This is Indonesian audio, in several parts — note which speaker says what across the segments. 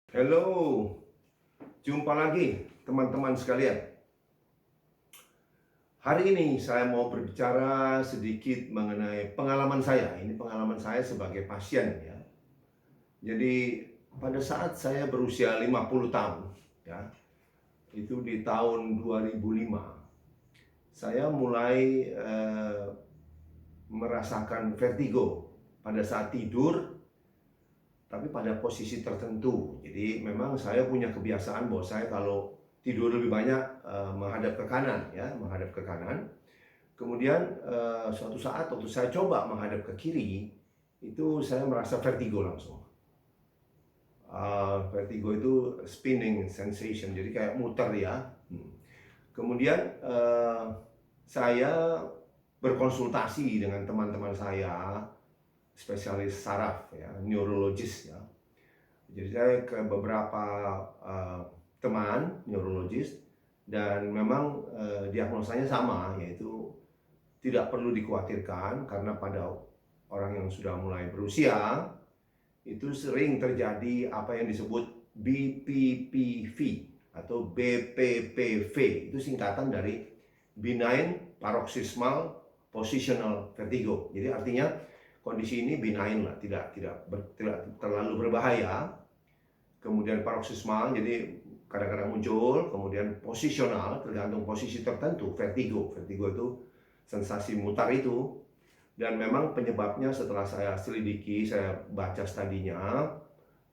Speaker 1: Halo, jumpa lagi teman-teman sekalian. Hari ini saya mau berbicara sedikit mengenai pengalaman saya. Ini pengalaman saya sebagai pasien ya. Jadi pada saat saya berusia 50 tahun ya, itu di tahun 2005, saya mulai merasakan vertigo pada saat tidur, tapi pada posisi tertentu. Jadi memang saya punya kebiasaan bahwa saya kalau tidur lebih banyak menghadap ke kanan ya, menghadap ke kanan. Kemudian suatu saat waktu saya coba menghadap ke kiri, itu saya merasa vertigo langsung. Vertigo itu spinning sensation, jadi kayak muter ya. Kemudian saya berkonsultasi dengan teman-teman saya, spesialis saraf ya, neurologis ya. Jadi saya ke beberapa teman neurologis dan memang diagnosanya sama, yaitu tidak perlu dikhawatirkan karena pada orang yang sudah mulai berusia itu sering terjadi apa yang disebut BPPV atau BPPV. Itu singkatan dari benign paroxysmal positional vertigo. Jadi artinya kondisi ini benign lah, tidak terlalu berbahaya. Kemudian paroxysmal, jadi kadang-kadang muncul. Kemudian posisional, tergantung posisi tertentu, vertigo. Vertigo itu sensasi mutar itu. Dan memang penyebabnya setelah saya selidiki, saya baca studinya,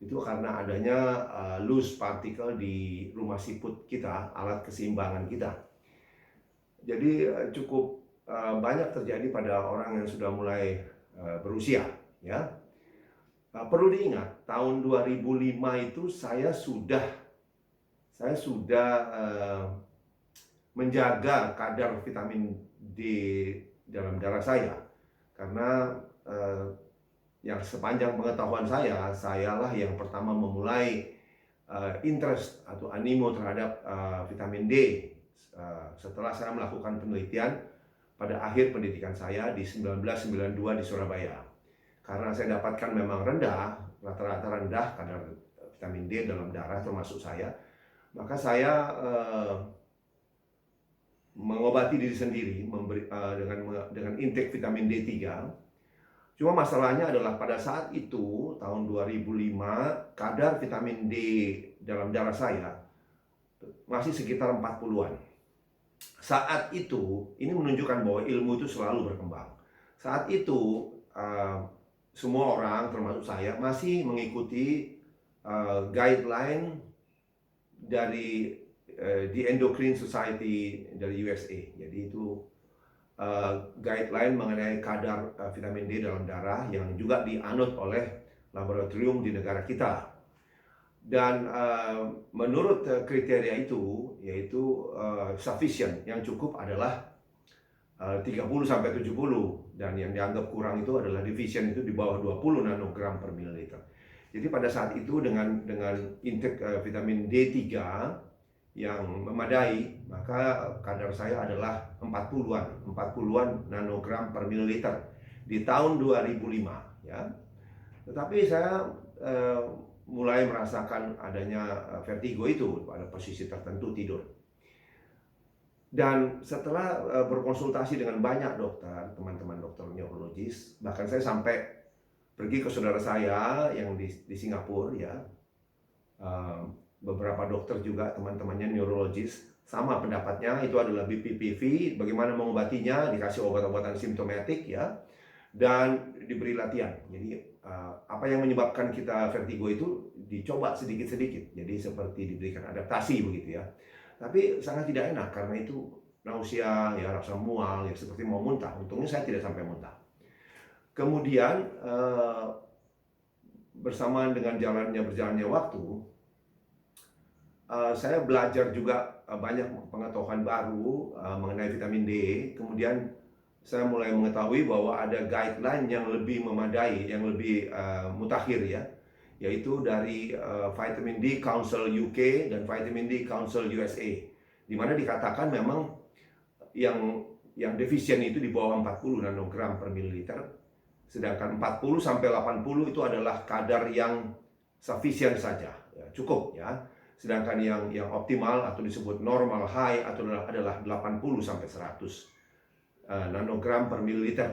Speaker 1: itu karena adanya loose particle di rumah siput kita, alat keseimbangan kita. Jadi cukup banyak terjadi pada orang yang sudah mulai berusia ya. Perlu diingat, tahun 2005 itu saya sudah menjaga kadar vitamin D dalam darah saya, karena yang sepanjang pengetahuan sayalah yang pertama memulai interest atau animo terhadap vitamin D setelah saya melakukan penelitian pada akhir pendidikan saya di 1992 di Surabaya. Karena saya dapatkan memang rendah, rata-rata rendah kadar vitamin D dalam darah termasuk saya, maka saya mengobati diri sendiri dengan intake vitamin D3. Cuma masalahnya adalah pada saat itu tahun 2005 kadar vitamin D dalam darah saya masih sekitar 40-an. Saat itu ini menunjukkan bahwa ilmu itu selalu berkembang. Saat itu semua orang termasuk saya masih mengikuti guideline dari The Endocrine Society dari USA. Jadi itu guideline mengenai kadar vitamin D dalam darah yang juga dianut oleh laboratorium di negara kita. Dan menurut kriteria itu, yaitu sufficient, yang cukup adalah 30-70, dan yang dianggap kurang itu adalah deficient, itu di bawah 20 nanogram per mililiter. Jadi pada saat itu dengan intake vitamin D3 yang memadai, maka kadar saya adalah 40-an nanogram per mililiter di tahun 2005 ya. Tetapi saya mulai merasakan adanya vertigo itu pada posisi tertentu tidur. Dan setelah berkonsultasi dengan banyak dokter, teman-teman dokter neurologis, bahkan saya sampai pergi ke saudara saya yang di Singapura ya, beberapa dokter juga teman-temannya neurologis, sama pendapatnya, itu adalah BPPV, bagaimana mengobatinya, dikasih obat-obatan simptomatik ya, dan diberi latihan. Jadi apa yang menyebabkan kita vertigo itu dicoba sedikit-sedikit, jadi seperti diberikan adaptasi begitu ya. Tapi sangat tidak enak karena itu nausea, ya rasa mual, ya seperti mau muntah. Untungnya saya tidak sampai muntah. Kemudian bersamaan dengan berjalannya waktu, saya belajar juga banyak pengetahuan baru mengenai vitamin D. Kemudian saya mulai mengetahui bahwa ada guideline yang lebih memadai, yang lebih mutakhir ya, yaitu dari Vitamin D Council UK dan Vitamin D Council USA, di mana dikatakan memang yang defisien itu di bawah 40 nanogram per mililiter, sedangkan 40 sampai 80 itu adalah kadar yang sufficient saja, ya, cukup ya. Sedangkan yang optimal atau disebut normal high adalah 80 sampai 100 nanogram per mililiter.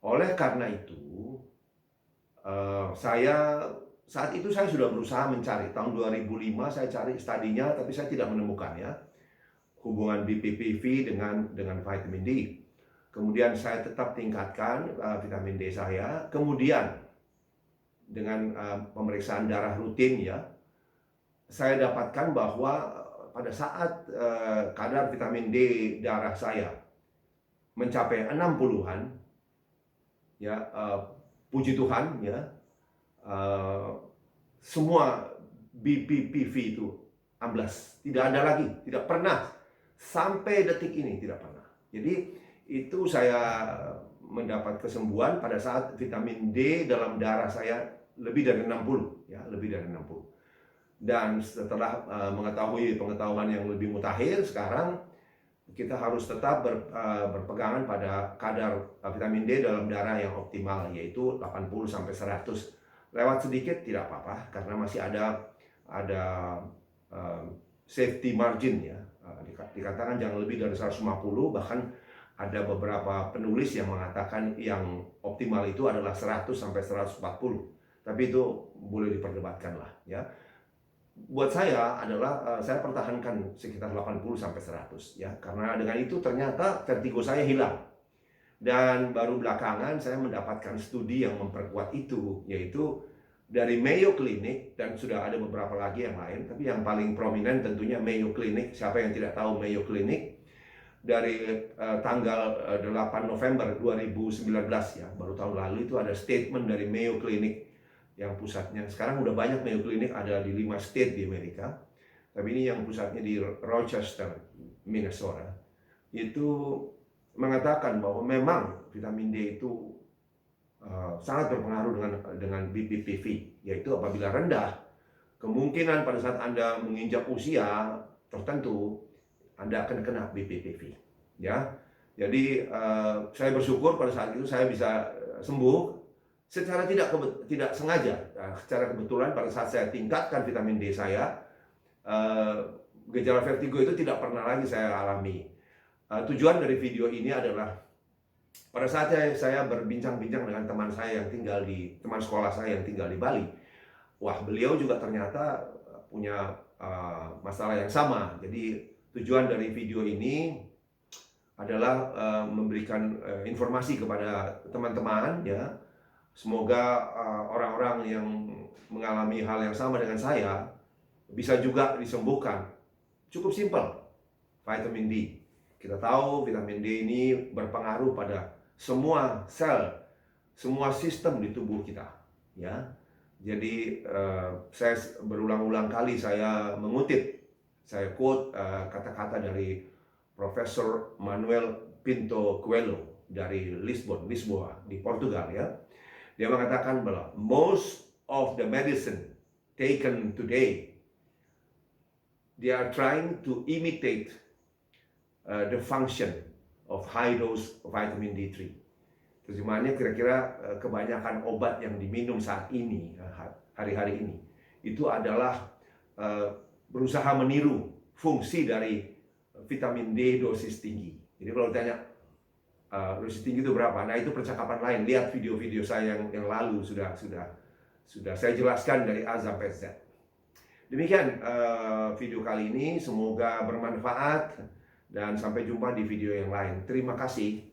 Speaker 1: Oleh karena itu, saya saat itu saya sudah berusaha mencari. Tahun 2005 saya cari studinya, tapi saya tidak menemukan ya hubungan BPPV dengan vitamin D. Kemudian saya tetap tingkatkan vitamin D saya. Kemudian dengan pemeriksaan darah rutin ya, saya dapatkan bahwa pada saat kadar vitamin D darah saya mencapai 60-an, ya puji Tuhan ya, semua BPPV itu amblas, tidak ada lagi, tidak pernah sampai detik ini tidak pernah. Jadi itu saya mendapat kesembuhan pada saat vitamin D dalam darah saya lebih dari 60 ya, lebih dari 60. Dan setelah mengetahui pengetahuan yang lebih mutakhir, sekarang kita harus tetap berpegangan pada kadar vitamin D dalam darah yang optimal, yaitu 80 sampai 100. Lewat sedikit tidak apa-apa karena masih ada safety margin ya. Dikatakan jangan lebih dari 150, bahkan ada beberapa penulis yang mengatakan yang optimal itu adalah 100 sampai 140. Tapi itu boleh diperdebatkan lah ya. Buat saya adalah saya pertahankan sekitar 80 sampai 100 ya, karena dengan itu ternyata vertigo saya hilang. Dan baru belakangan saya mendapatkan studi yang memperkuat itu, yaitu dari Mayo Clinic, dan sudah ada beberapa lagi yang lain, tapi yang paling prominent tentunya Mayo Clinic. Siapa yang tidak tahu Mayo Clinic? Dari tanggal 8 November 2019 ya, baru tahun lalu itu ada statement dari Mayo Clinic yang pusatnya, sekarang udah banyak Mayo Clinic ada di 5 state di Amerika, tapi ini yang pusatnya di Rochester, Minnesota, itu mengatakan bahwa memang vitamin D itu sangat berpengaruh dengan BPPV, yaitu apabila rendah, kemungkinan pada saat Anda menginjak usia tertentu Anda akan kena BPPV ya. Jadi saya bersyukur pada saat itu saya bisa sembuh secara tidak sengaja. Secara kebetulan pada saat saya tingkatkan vitamin D saya, gejala vertigo itu tidak pernah lagi saya alami. Tujuan dari video ini adalah pada saat saya berbincang-bincang dengan teman sekolah saya yang tinggal di Bali. Wah, beliau juga ternyata punya masalah yang sama. Jadi tujuan dari video ini adalah memberikan informasi kepada teman-teman ya. Semoga orang-orang yang mengalami hal yang sama dengan saya bisa juga disembuhkan. Cukup simpel, vitamin D. Kita tahu vitamin D ini berpengaruh pada semua sel, semua sistem di tubuh kita. Ya, jadi saya berulang-ulang kali saya quote kata-kata dari Profesor Manuel Pinto Coelho dari Lisboa di Portugal ya. Dia mengatakan bahwa most of the medicine taken today, they are trying to imitate the function of high dose vitamin D3. Terjemahannya kira-kira kebanyakan obat yang diminum saat ini, hari-hari ini, itu adalah berusaha meniru fungsi dari vitamin D dosis tinggi. Jadi kalau ditanya dosis tinggi itu berapa? Nah, itu percakapan lain. Lihat video-video saya yang lalu sudah saya jelaskan dari A sampai Z. Demikian video kali ini, semoga bermanfaat dan sampai jumpa di video yang lain. Terima kasih.